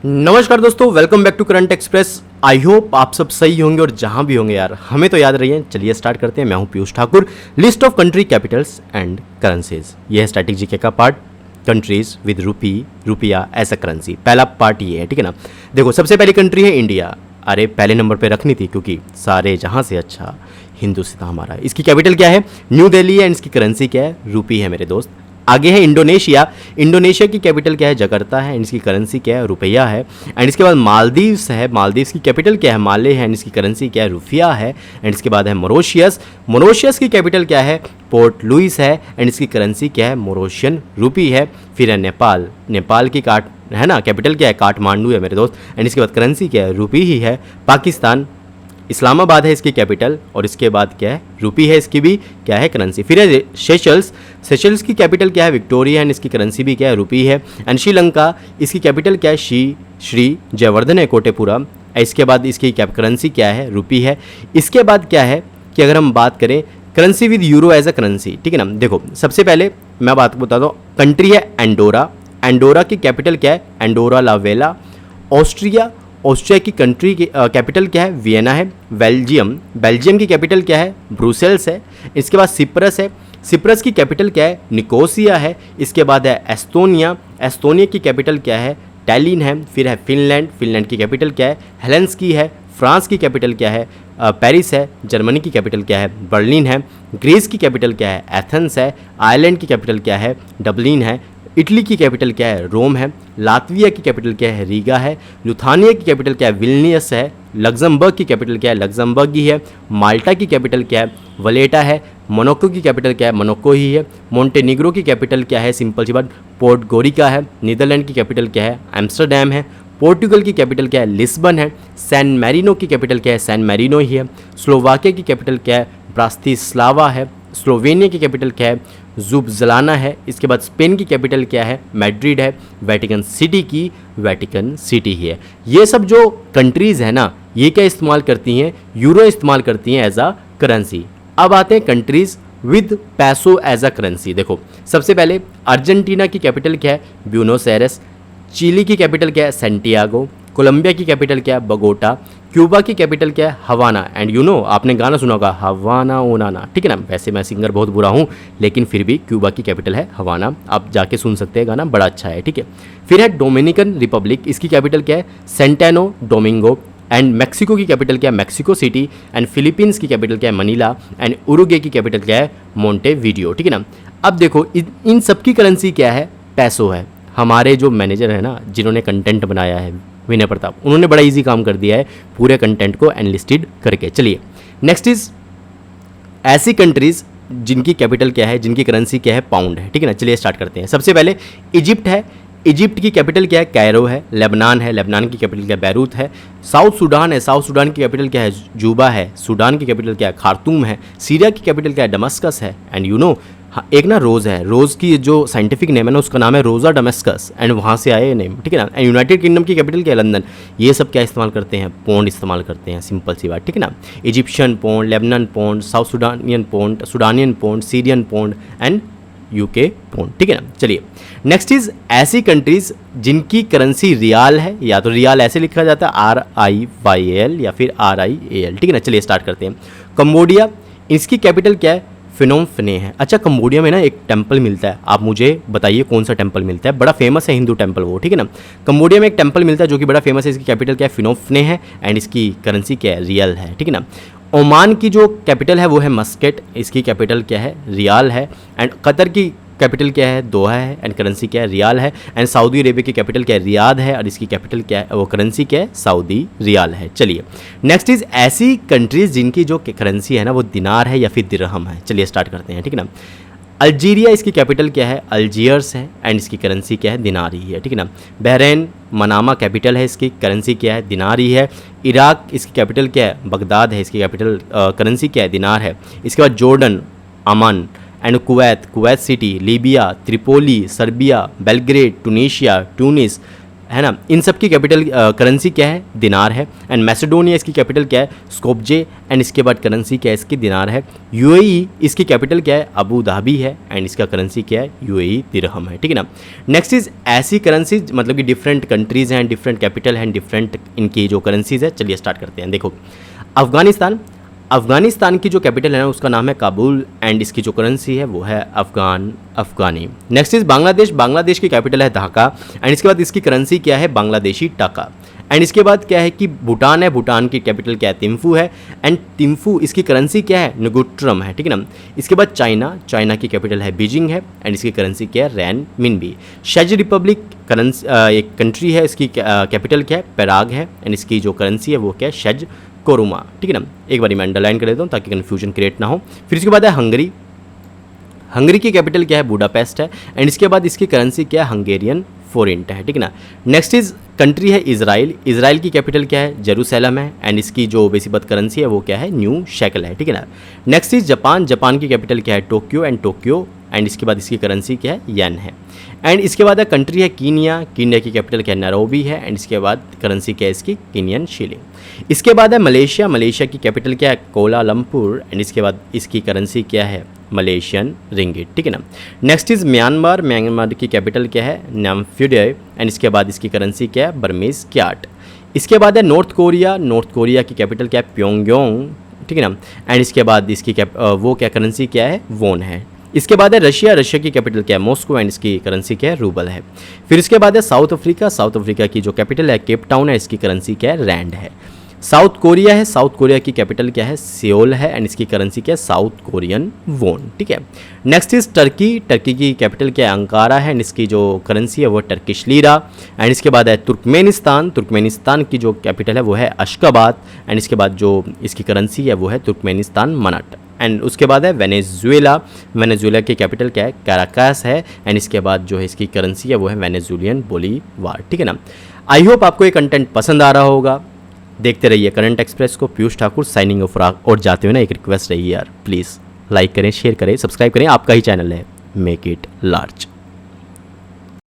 नमस्कार दोस्तों, welcome back to Current Express. I hope आप सब सही होंगे और जहां भी होंगे यार हमें तो याद रहिए। चलिए स्टार्ट करते हैं। मैं हूं Piyush Thakur. List of country Capitals and currencies, यह है स्टैटिक जीके का पार्ट। कंट्रीज विद रुपया एज अ करेंसी, पहला पार्ट ये है, ठीक है ना। देखो, सबसे पहली कंट्री है इंडिया। अरे पहले नंबर पे रखनी थी क्योंकि सारे जहां से अच्छा हिंदुस्तान हमारा। इसकी कैपिटल क्या है? न्यू दिल्ली है। एंड इसकी करेंसी क्या है? रूपी है मेरे दोस्त। आगे है इंडोनेशिया। इंडोनेशिया की कैपिटल क्या है? जकार्ता है। एंड इसकी करेंसी क्या है? रुपया है। एंड इसके बाद मालदीव्स है। मालदीव्स की कैपिटल क्या है? माले है। एंड इसकी करेंसी क्या है? रुपया है। एंड इसके बाद है मोरोशियस। मोरोशियस की कैपिटल क्या है? पोर्ट लुइस है। एंड इसकी करेंसी क्या है? मोरोशियन रूपी है। फिर है नेपाल। नेपाल की है ना, कैपिटल क्या है? काठमांडू है मेरे दोस्त। एंड इसके बाद करेंसी क्या है? रूपी ही है। पाकिस्तान, इस्लामाबाद है इसकी कैपिटल। और इसके बाद क्या है? रूपी है। इसकी भी क्या है? करेंसी। फिर है सेशल्स। सेशल्स की कैपिटल क्या है? विक्टोरिया। एंड इसकी करेंसी भी क्या है? रूपी है। एंड श्रीलंका, इसकी कैपिटल क्या है? श्री जयवर्धन है, कोटेपुरा। इसके बाद इसकी करेंसी क्या है? रूपी है। इसके बाद क्या है कि अगर हम बात करें currency with euro as a currency, ठीक है ना। देखो, सबसे पहले मैं बात बताता हूँ। कंट्री है एंडोरा। एंडोरा की कैपिटल क्या है? एंडोरा ला वेला। ऑस्ट्रिया, ऑस्ट्रिया की कंट्री की कैपिटल क्या है? वियना है। बेल्जियम, बेल्जियम की कैपिटल क्या है? ब्रुसेल्स है। इसके बाद सिप्रस है। सिप्रस की कैपिटल क्या है? निकोसिया है। इसके बाद है एस्तोनिया। एस्तोनिया की कैपिटल क्या है? टैलिन है। फिर है फिनलैंड। फिनलैंड की कैपिटल क्या है? हेलेंस्की है। फ्रांस की कैपिटल क्या है? पेरिस है। जर्मनी की कैपिटल क्या है? बर्लिन है। ग्रीस की कैपिटल क्या है? एथेंस है। आयरलैंड की कैपिटल क्या है? डबलिन है। इटली की कैपिटल क्या है? रोम है। लातविया की कैपिटल क्या है? रीगा है। लुथानिया की कैपिटल क्या है? विल्नियस है। लग्जमबर्ग की कैपिटल क्या है? लग्जमबर्ग ही है। माल्टा की कैपिटल क्या है? वलेटा है। मोनाको की कैपिटल क्या है? मोनाको ही है। मोंटेनिग्रो की कैपिटल क्या है? सिंपल सी बात, पोर्टगोरिका है। नीदरलैंड की कैपिटल क्या है? एम्स्टरडैम है। पोर्टुगल की कैपिटल क्या है? लिस्बन है। सैन मैरिनो की कैपिटल क्या है? सैन मैरिनो ही है। स्लोवाकिया की कैपिटल क्या है? ब्रातिस्लावा है। स्लोवेनिया की कैपिटल क्या है? जुब्जलाना है। इसके बाद स्पेन की कैपिटल क्या है? मैड्रिड है। वेटिकन सिटी ही है। ये सब जो कंट्रीज़ है ना, ये क्या इस्तेमाल करती हैं? यूरो इस्तेमाल करती हैं एज आ करेंसी। अब आते हैं कंट्रीज़ विद पैसो एज अ करेंसी। देखो, सबसे पहले अर्जेंटीना की कैपिटल क्या है? ब्यूनोस एयरेस। चिली की कैपिटल क्या है? सैंटियागो। कोलंबिया की कैपिटल क्या है? बगोटा। क्यूबा की कैपिटल क्या है? हवाना। एंड यू नो, आपने गाना सुना होगा, हवाना ओनाना, ठीक है ना। वैसे मैं सिंगर बहुत बुरा हूँ, लेकिन फिर भी क्यूबा की कैपिटल है हवाना। आप जाके सुन सकते हैं, गाना बड़ा अच्छा है, ठीक है। फिर है डोमिनिकन रिपब्लिक। इसकी कैपिटल क्या है? सेंटानो डोमिंगो। एंड मैक्सिको की कैपिटल क्या है? Mexico city. एंड फिलीपींस की कैपिटल क्या है? मनीला। एंड उरुग्वे की कैपिटल क्या है? मोंटेवीडियो, ठीक है ना। अब देखो, इन सब की करेंसी क्या है? पैसो है। हमारे जो मैनेजर है ना, जिन्होंने कंटेंट बनाया है, विनय प्रताप, उन्होंने बड़ा इजी काम कर दिया है पूरे कंटेंट को एनलिस्टेड करके। चलिए, नेक्स्ट इज ऐसी कंट्रीज जिनकी कैपिटल क्या है, जिनकी करेंसी क्या है? पाउंड है, ठीक है ना। चलिए स्टार्ट करते हैं। सबसे पहले इजिप्ट है। इजिप्ट की कैपिटल क्या है? कैरो है। लेबनान है। लेबनान की कैपिटल क्या है? बैरूत है। साउथ सूडान है। साउथ सूडान की कैपिटल क्या है? जूबा है। सूडान की कैपिटल क्या है? खार्तूम है। सीरिया की कैपिटल क्या है? दमस्कस है। एंड यू नो, हाँ, एक ना रोज़ है, रोज़ की जो साइंटिफिक नेम है ना, उसका नाम है रोज़ा डमस्कस। एंड वहाँ से आए नेम, ठीक है ना। एंड यूनाइटेड किंगडम की कैपिटल क्या है? लंदन। ये सब क्या इस्तेमाल करते हैं? पौंड इस्तेमाल करते हैं, सिंपल सी बात, ठीक है ना। Egyptian pound, Lebanon pound, South Sudanian pound, Sudanian pound, Syrian pound and UK pound, ठीक है ना। चलिए, नेक्स्ट इज ऐसी कंट्रीज जिनकी करेंसी रियाल है। या तो रियाल ऐसे लिखा जाता है RIYAL या फिर RIAL, ठीक है ना। चलिए स्टार्ट करते हैं। कंबोडिया, इसकी कैपिटल क्या है? फिनोम फिने है। अच्छा, कंबोडिया में ना एक टेंपल मिलता है, आप मुझे बताइए कौन सा टेंपल मिलता है? बड़ा फेमस है हिंदू टेंपल वो, ठीक है ना। कंबोडिया में एक टेंपल मिलता है जो कि बड़ा फेमस है। इसकी कैपिटल क्या है? फिनोम फिने है। एंड इसकी करेंसी क्या है? रियल है, ठीक है ना। ओमान की जो कैपिटल है वो है मस्कट। इसकी कैपिटल क्या है? रियाल है। एंड कतर की कैपिटल क्या है? दोहा है। एंड करेंसी क्या है? रियाल है। एंड सऊदी अरेबिया की कैपिटल क्या है? रियाद है। और इसकी कैपिटल क्या है? वो करेंसी क्या है? सऊदी रियाल है। चलिए, नेक्स्ट इज ऐसी कंट्रीज जिनकी जो करेंसी है ना, वो दिनार है या फिर दिरहम है। चलिए स्टार्ट करते हैं, ठीक है ना। अल्जीरिया, इसकी कैपिटल क्या है? अल्जीयर्स है। एंड इसकी करेंसी क्या है? दिनार ही है, ठीक है ना। बहरीन, मनामा कैपिटल है, इसकी करेंसी क्या है? दिनार ही है। इराक, इसकी कैपिटल क्या है? बगदाद है। इसकी कैपिटल करेंसी क्या है? दिनार है। इसके बाद Jordan, Aman. And Kuwait city. Libya, Tripoli, Serbia, Belgrade, टूनीशिया, Tunis, है ना, इन सब की कैपिटल करेंसी क्या है, दिनार है। एंड मैसेडोनिया इसकी कैपिटल क्या है, स्कोपजे। एंड इसके बाद करेंसी क्या है इसकी, दिनार है। यूएई इसकी कैपिटल क्या है, अबू धाबी है। एंड इसका करेंसी क्या है, यूएई दिरहम है, ठीक है ना। नेक्स्ट इज ऐसी करेंसीज मतलब कि डिफरेंट कंट्रीज़ हैं, डिफरेंट कैपिटल हैं, डिफरेंट इनकी जो करेंसीज है। चलिए स्टार्ट करते हैं। देखो अफगानिस्तान की जो कैपिटल है ना उसका नाम है काबुल। एंड इसकी जो करेंसी है वो है अफगानी। नेक्स्ट इज बांग्लादेश की कैपिटल है ढाका। एंड इसके बाद इसकी करेंसी क्या है, बांग्लादेशी टाका। एंड इसके बाद क्या है कि भूटान है, भूटान की कैपिटल क्या है, तिम्फू है। एंड तिम्फू इसकी करेंसी क्या है, नुगुट्रम है, ठीक है ना। इसके बाद चाइना की कैपिटल है बीजिंग है। एंड इसकी करेंसी क्या है, रैन मिनबी। शेज रिपब्लिक एक कंट्री है, इसकी कैपिटल क्या है, पेराग है। एंड इसकी जो करेंसी है वो क्या है, शेज कोरुमा, ठीक है ना। एक बार मैं अंडरलाइन कर देता हूँ ताकि कन्फ्यूजन क्रिएट ना हो। फिर इसके बाद है हंगरी की कैपिटल क्या है, बुडापेस्ट है। एंड इसके बाद इसकी करेंसी क्या है, हंगेरियन फोरेंट है, ठीक है ना। नेक्स्ट इज कंट्री है इजराइल की कैपिटल क्या है, जेरूसलम है। एंड इसकी जो बेसिक करेंसी है वो क्या है, न्यू शेकल है, ठीक है ना। नेक्स्ट इज जापान की कैपिटल क्या है, टोक्यो। एंड इसके बाद इसकी करेंसी क्या है, येन है। एंड इसके बाद कंट्री है कीनिया की कैपिटल क्या है, नैरोबी है। एंड इसके बाद करेंसी क्या है इसकी, कीनियन शिलिंग। इसके बाद है मलेशिया की कैपिटल क्या है, कोलालमपुर। एंड इसके बाद इसकी करेंसी क्या है, मलेशियन रिंगिट, ठीक है ना। नेक्स्ट इज म्यांमार की कैपिटल क्या है, नामफ्यूडे। एंड इसके बाद इसकी करेंसी क्या है, बर्मीज क्याट। इसके बाद है नॉर्थ कोरिया की कैपिटल क्या है, प्योंगयांग, ठीक है ना। एंड इसके बाद इसकी वो क्या करेंसी क्या है, वोन है। इसके बाद है रशिया की कैपिटल क्या है, मॉस्को। एंड इसकी करेंसी क्या है, रूबल है। फिर इसके बाद है साउथ अफ्रीका की जो कैपिटल है, केप टाउन है। इसकी करेंसी क्या है, रैंड है। साउथ कोरिया की कैपिटल क्या है, सियोल है। एंड इसकी करेंसी क्या है, साउथ कोरियन वोन, ठीक है। नेक्स्ट इज टर्की की कैपिटल क्या है, अंकारा है। एंड इसकी जो करेंसी है वो टर्किश लीरा। एंड इसके बाद है तुर्कमेनिस्तान की जो कैपिटल है वो है अशकाबाद। एंड इसके बाद जो इसकी करेंसी है वो है तुर्कमेनिस्तान मनट। एंड उसके बाद है वेनेजुएला की कैपिटल क्या है, कैराकास है। एंड इसके बाद जो है इसकी करेंसी है वो है वेनेजुलियन बोलीवार, ठीक है ना। आई होप आपको ये कंटेंट पसंद आ रहा होगा। देखते रहिए करंट एक्सप्रेस को। Piyush Thakur signing off. और जाते हुए ना एक रिक्वेस्ट रही यार, प्लीज़ लाइक करें, शेयर करें, सब्सक्राइब करें। आपका ही चैनल है, मेक इट लार्ज।